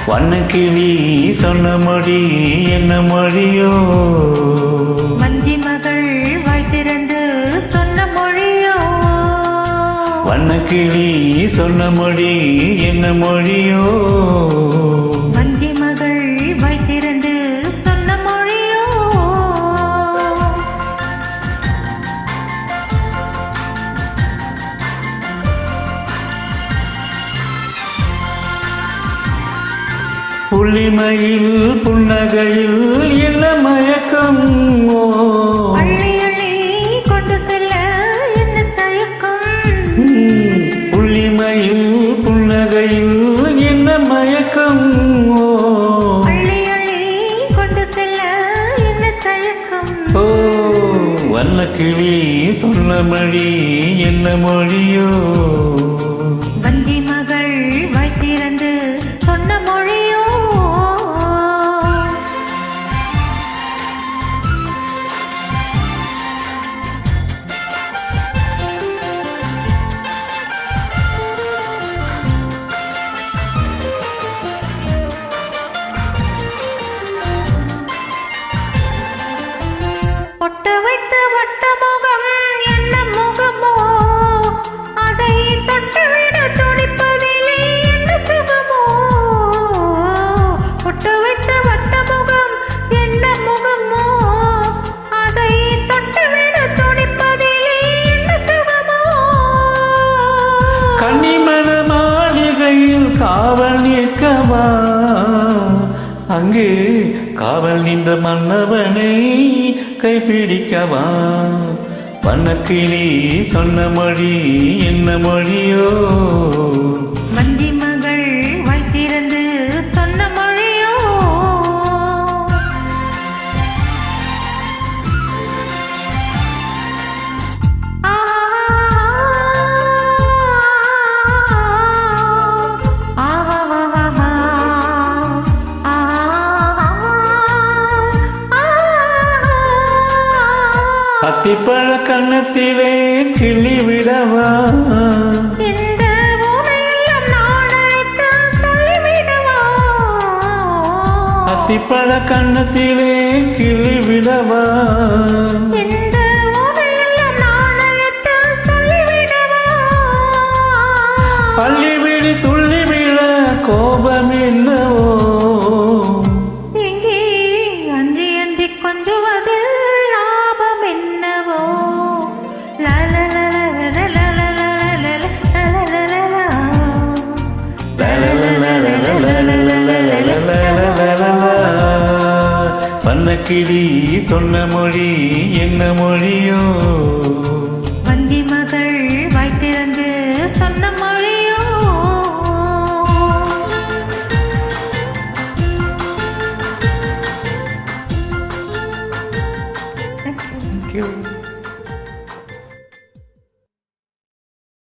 வண்ணக்கிளி சொன்ன மொழி என்ன மொழியோ? வஞ்சி மகள் வாய் திறந்து சொன்ன மொழியோ? வண்ணக்கிளி சொன்ன மொழி என்ன மொழியோ? வஞ்சி மகள் வாய் திறந்து சொன்ன மொழியோ? புள்ளிமையில் புன்னகையில் என்ன மயக்கம்? அள்ளி அள்ளி கொண்டு செல்ல என்ன தயக்கம்? புள்ளிமையில் புன்னகையில் என்ன மயக்கம்? அள்ளி அள்ளி கொண்டு செல்ல என்ன தயக்கம்? ஓ வண்ணக்கிளி சொன்ன மொழி என்ன மொழியோ? வஞ்சி மகள் வாய் திறந்து சொன்ன மொழியோ? பொட்டு வைத்த வட்ட முகம் என்ன முகமோ? அதை தொட்டுவிட துடிப்பதிலே என்ன சுகமோ? பொட்டு வைத்த வட்ட முகம் என்ன முகமோ? அதை தொட்டுவிட துடிப்பதிலே என்ன சுகமோ? கன்னிமண மாளிகையில் காவல் நிற்கவா? அங்கே காவல் நின்ற மன்னவனை கைப்பிடிக்கவா? வண்ணக்கிளி சொன்ன மொழி என்ன மொழியோ? வஞ்சி மகள் வாய் திறந்து சொன்ன மொழியோ? அத்திப்பழ கண்ணத்திலே கிள்ளி விடவா? இந்த ஊரையெல்லாம் நான் அழைத்து சொல்லிவிடவா? அத்திப்பழ கண்ணத்திலே கிள்ளி விடவா? இந்த ஊரையெல்லாம் நான் அழைத்து சொல்லிவிடவா? அள்ளி விழி துள்ளி விழ கோபம் என்னவோ? எங்கே அஞ்சி அஞ்சி கொஞ்சுவதில் லாபம் என்னவோ? வண்ணக்கிளி சொன்ன மொழி என்ன மொழியோ? வஞ்சி மகள் வாய் திறந்து சொன்ன மொழியோ? Thank you.